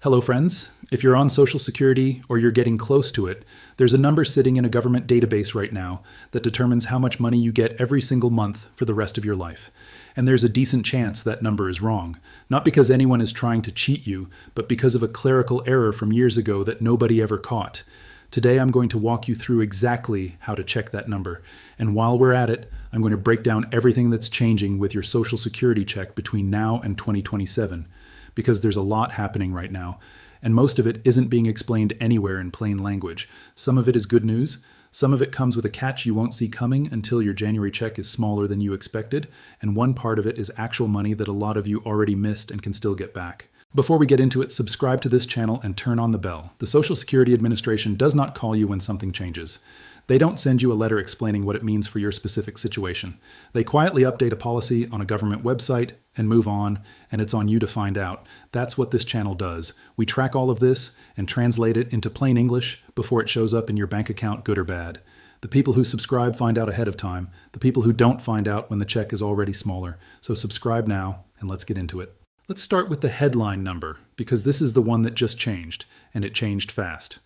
Hello, friends. If you're on Social Security or you're getting close to it, there's a number sitting in a government database right now that determines how much money you get every single month for the rest of your life. And there's a decent chance that number is wrong, not because anyone is trying to cheat you, but because of a clerical error from years ago that nobody ever caught. Today, I'm going to walk you through exactly how to check that number. And while we're at it, I'm going to break down everything that's changing with your Social Security check between now and 2027. Because there's a lot happening right now, and most of it isn't being explained anywhere in plain language. Some of it is good news, some of it comes with a catch you won't see coming until your January check is smaller than you expected, and one part of it is actual money that a lot of you already missed and can still get back. Before we get into it, subscribe to this channel and turn on the bell. The Social Security Administration does not call you when something changes. They don't send you a letter explaining what it means for your specific situation. They quietly update a policy on a government website and move on, and it's on you to find out. That's what this channel does. We track all of this and translate it into plain English before it shows up in your bank account, good or bad. The people who subscribe find out ahead of time. The people who don't find out when the check is already smaller. So subscribe now, and let's get into it. Let's start with the headline number, because this is the one that just changed, and it changed fast.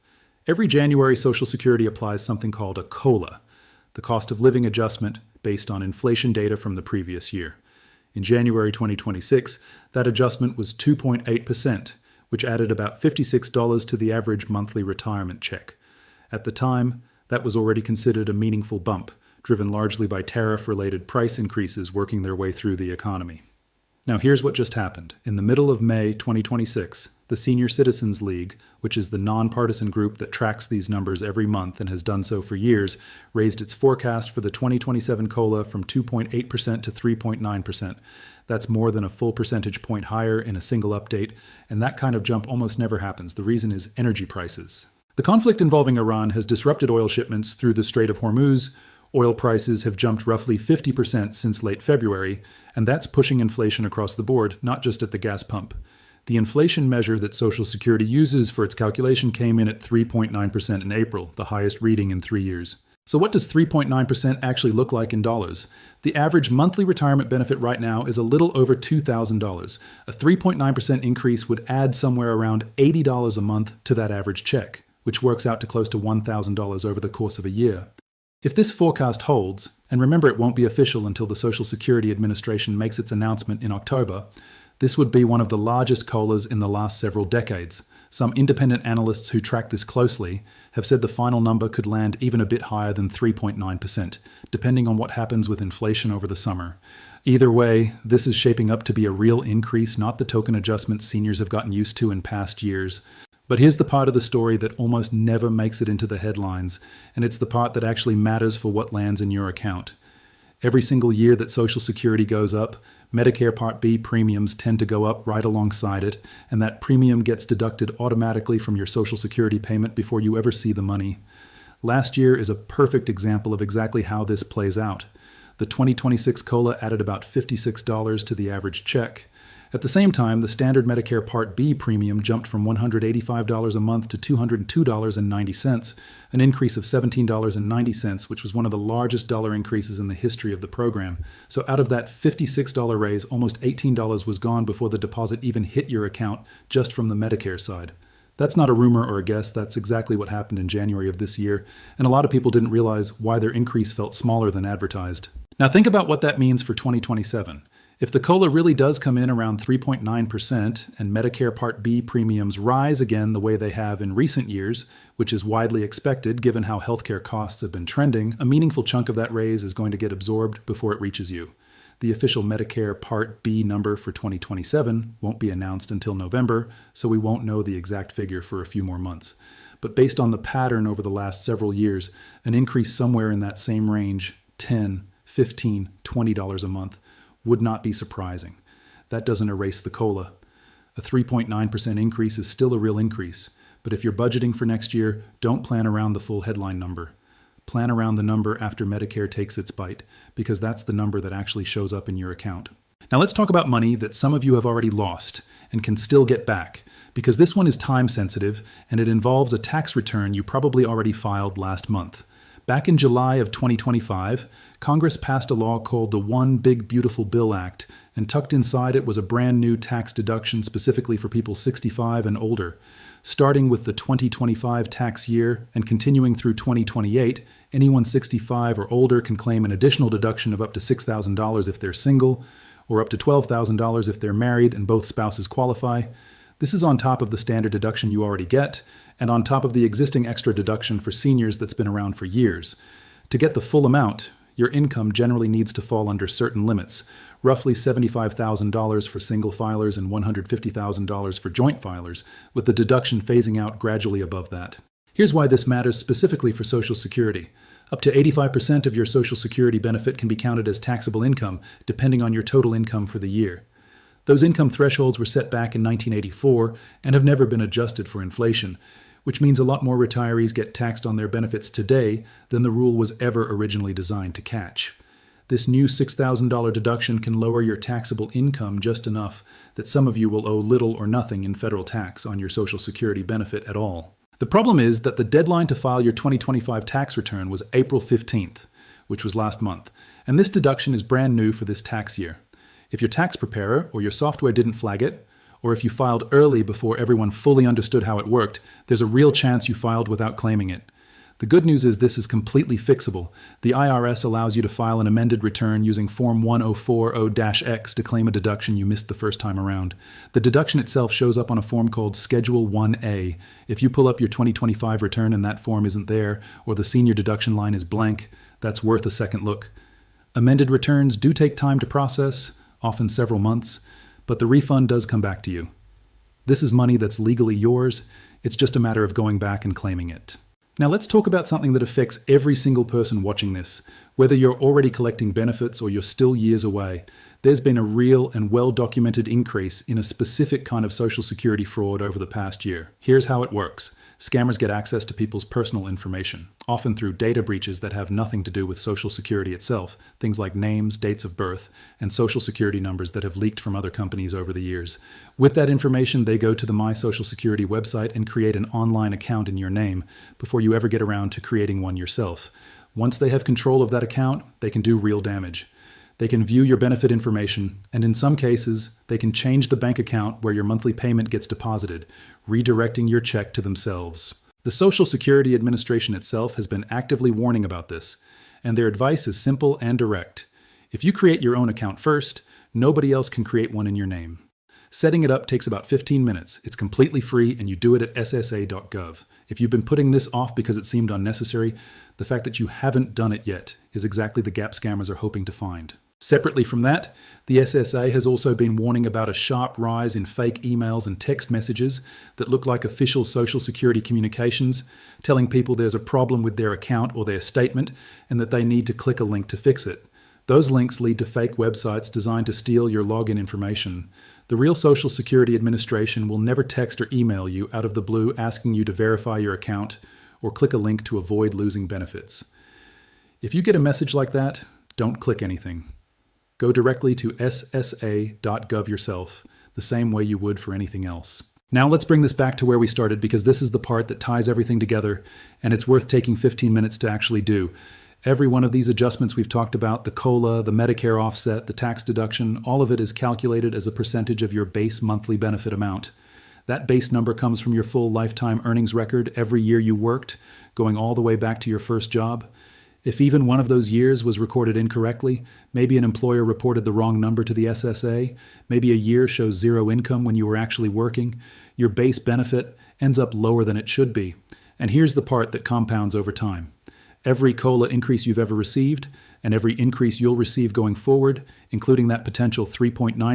Every January, Social Security applies something called a COLA, the cost of living adjustment based on inflation data from the previous year. In January 2026, that adjustment was 2.8%, which added about $56 to the average monthly retirement check. At the time, that was already considered a meaningful bump, driven largely by tariff-related price increases working their way through the economy. Now here's what just happened. In the middle of May 2026, the Senior Citizens League, which is the nonpartisan group that tracks these numbers every month and has done so for years, raised its forecast for the 2027 COLA from 2.8% to 3.9%. That's more than a full percentage point higher in a single update, and that kind of jump almost never happens. The reason is energy prices. The conflict involving Iran has disrupted oil shipments through the Strait of Hormuz. Oil prices have jumped roughly 50% since late February, and that's pushing inflation across the board, not just at the gas pump. The inflation measure that Social Security uses for its calculation came in at 3.9% in April, the highest reading in 3 years. So what does 3.9% actually look like in dollars? The average monthly retirement benefit right now is a little over $2,000. A 3.9% increase would add somewhere around $80 a month to that average check, which works out to close to $1,000 over the course of a year. If this forecast holds, and remember it won't be official until the Social Security Administration makes its announcement in October, this would be one of the largest COLAs in the last several decades. Some independent analysts who track this closely have said the final number could land even a bit higher than 3.9%, depending on what happens with inflation over the summer. Either way, this is shaping up to be a real increase, not the token adjustments seniors have gotten used to in past years. But here's the part of the story that almost never makes it into the headlines, and it's the part that actually matters for what lands in your account. Every single year that Social Security goes up, Medicare Part B premiums tend to go up right alongside it, and that premium gets deducted automatically from your Social Security payment before you ever see the money. Last year is a perfect example of exactly how this plays out. The 2026 COLA added about $56 to the average check. At the same time, the standard Medicare Part B premium jumped from $185 a month to $202.90, an increase of $17.90, which was one of the largest dollar increases in the history of the program. So out of that $56 raise, almost $18 was gone before the deposit even hit your account, just from the Medicare side. That's not a rumor or a guess, that's exactly what happened in January of this year, and a lot of people didn't realize why their increase felt smaller than advertised. Now think about what that means for 2027. If the COLA really does come in around 3.9% and Medicare Part B premiums rise again the way they have in recent years, which is widely expected given how healthcare costs have been trending, a meaningful chunk of that raise is going to get absorbed before it reaches you. The official Medicare Part B number for 2027 won't be announced until November, so we won't know the exact figure for a few more months. But based on the pattern over the last several years, an increase somewhere in that same range, $10, $15, $20 a month, would not be surprising. That doesn't erase the COLA. A 3.9% increase is still a real increase, but if you're budgeting for next year, don't plan around the full headline number. Plan around the number after Medicare takes its bite, because that's the number that actually shows up in your account. Now let's talk about money that some of you have already lost and can still get back, because this one is time sensitive and it involves a tax return you probably already filed last month. Back in July of 2025, Congress passed a law called the One Big Beautiful Bill Act, and tucked inside it was a brand new tax deduction specifically for people 65 and older. Starting with the 2025 tax year and continuing through 2028, anyone 65 or older can claim an additional deduction of up to $6,000 if they're single, or up to $12,000 if they're married and both spouses qualify. This is on top of the standard deduction you already get, and on top of the existing extra deduction for seniors that's been around for years. To get the full amount, your income generally needs to fall under certain limits, roughly $75,000 for single filers and $150,000 for joint filers, with the deduction phasing out gradually above that. Here's why this matters specifically for Social Security. Up to 85% of your Social Security benefit can be counted as taxable income, depending on your total income for the year. Those income thresholds were set back in 1984 and have never been adjusted for inflation, which means a lot more retirees get taxed on their benefits today than the rule was ever originally designed to catch. This new $6,000 deduction can lower your taxable income just enough that some of you will owe little or nothing in federal tax on your Social Security benefit at all. The problem is that the deadline to file your 2025 tax return was April 15th, which was last month, and this deduction is brand new for this tax year. If your tax preparer or your software didn't flag it, or if you filed early before everyone fully understood how it worked, there's a real chance you filed without claiming it. The good news is this is completely fixable. The IRS allows you to file an amended return using Form 1040-X to claim a deduction you missed the first time around. The deduction itself shows up on a form called Schedule 1A. If you pull up your 2025 return and that form isn't there, or the senior deduction line is blank, that's worth a second look. Amended returns do take time to process, often several months, but the refund does come back to you. This is money that's legally yours. It's just a matter of going back and claiming it. Now let's talk about something that affects every single person watching this. Whether you're already collecting benefits or you're still years away, there's been a real and well-documented increase in a specific kind of Social Security fraud over the past year. Here's how it works. Scammers get access to people's personal information, often through data breaches that have nothing to do with Social Security itself, things like names, dates of birth, and Social Security numbers that have leaked from other companies over the years. With that information, they go to the My Social Security website and create an online account in your name before you ever get around to creating one yourself. Once they have control of that account, they can do real damage. They can view your benefit information, and in some cases, they can change the bank account where your monthly payment gets deposited, redirecting your check to themselves. The Social Security Administration itself has been actively warning about this, and their advice is simple and direct. If you create your own account first, nobody else can create one in your name. Setting it up takes about 15 minutes. It's completely free, and you do it at ssa.gov. If you've been putting this off because it seemed unnecessary, the fact that you haven't done it yet is exactly the gap scammers are hoping to find. Separately from that, the SSA has also been warning about a sharp rise in fake emails and text messages that look like official Social Security communications, telling people there's a problem with their account or their statement and that they need to click a link to fix it. Those links lead to fake websites designed to steal your login information. The real Social Security Administration will never text or email you out of the blue asking you to verify your account or click a link to avoid losing benefits. If you get a message like that, don't click anything. Go directly to ssa.gov yourself, the same way you would for anything else. Now let's bring this back to where we started, because this is the part that ties everything together, and it's worth taking 15 minutes to actually do. Every one of these adjustments we've talked about, the COLA, the Medicare offset, the tax deduction, all of it is calculated as a percentage of your base monthly benefit amount. That base number comes from your full lifetime earnings record every year you worked, going all the way back to your first job. If even one of those years was recorded incorrectly, maybe an employer reported the wrong number to the SSA, maybe a year shows zero income when you were actually working, your base benefit ends up lower than it should be. And here's the part that compounds over time. Every COLA increase you've ever received, and every increase you'll receive going forward, including that potential 3.9% in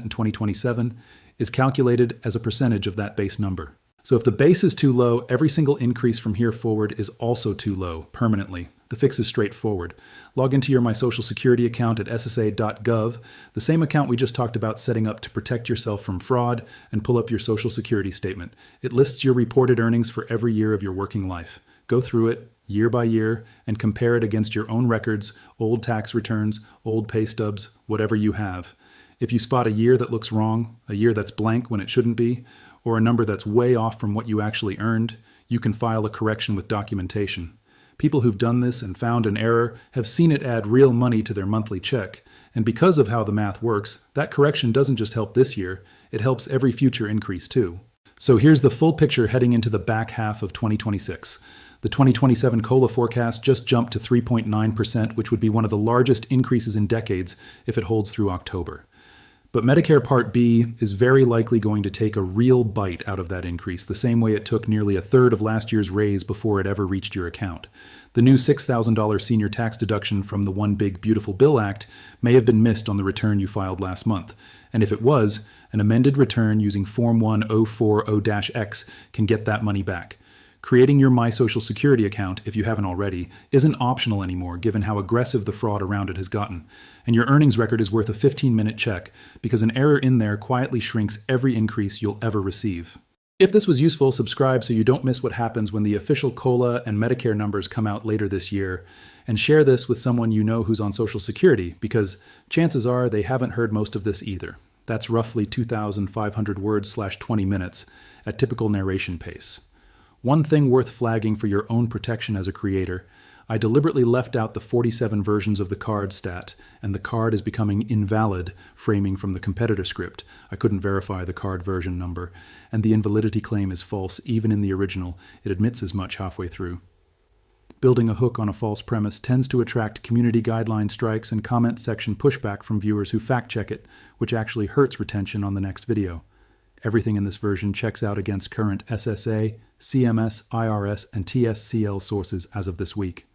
2027, is calculated as a percentage of that base number. So if the base is too low, every single increase from here forward is also too low, permanently. The fix is straightforward. Log into your My Social Security account at ssa.gov, the same account we just talked about setting up to protect yourself from fraud, and pull up your Social Security statement. It lists your reported earnings for every year of your working life. Go through it, year by year, and compare it against your own records, old tax returns, old pay stubs, whatever you have. If you spot a year that looks wrong, a year that's blank when it shouldn't be, or a number that's way off from what you actually earned, you can file a correction with documentation. People who've done this and found an error have seen it add real money to their monthly check. And because of how the math works, that correction doesn't just help this year, it helps every future increase too. So here's the full picture heading into the back half of 2026. The 2027 COLA forecast just jumped to 3.9%, which would be one of the largest increases in decades if it holds through October. But Medicare Part B is very likely going to take a real bite out of that increase, the same way it took nearly a third of last year's raise before it ever reached your account. The new $6,000 senior tax deduction from the One Big Beautiful Bill Act may have been missed on the return you filed last month. And if it was, an amended return using Form 1040-X can get that money back. Creating your My Social Security account, if you haven't already, isn't optional anymore given how aggressive the fraud around it has gotten. And your earnings record is worth a 15-minute check because an error in there quietly shrinks every increase you'll ever receive. If this was useful, subscribe so you don't miss what happens when the official COLA and Medicare numbers come out later this year. And share this with someone you know who's on Social Security because chances are they haven't heard most of this either. That's roughly 2,500 words/20 minutes at typical narration pace. One thing worth flagging for your own protection as a creator, I deliberately left out the 47 versions of the card stat, and the card is becoming invalid, framing from the competitor script. I couldn't verify the card version number, and the invalidity claim is false even in the original. It admits as much halfway through. Building a hook on a false premise tends to attract community guideline strikes and comment section pushback from viewers who fact-check it, which actually hurts retention on the next video. Everything in this version checks out against current SSA, CMS, IRS, and TSCL sources as of this week.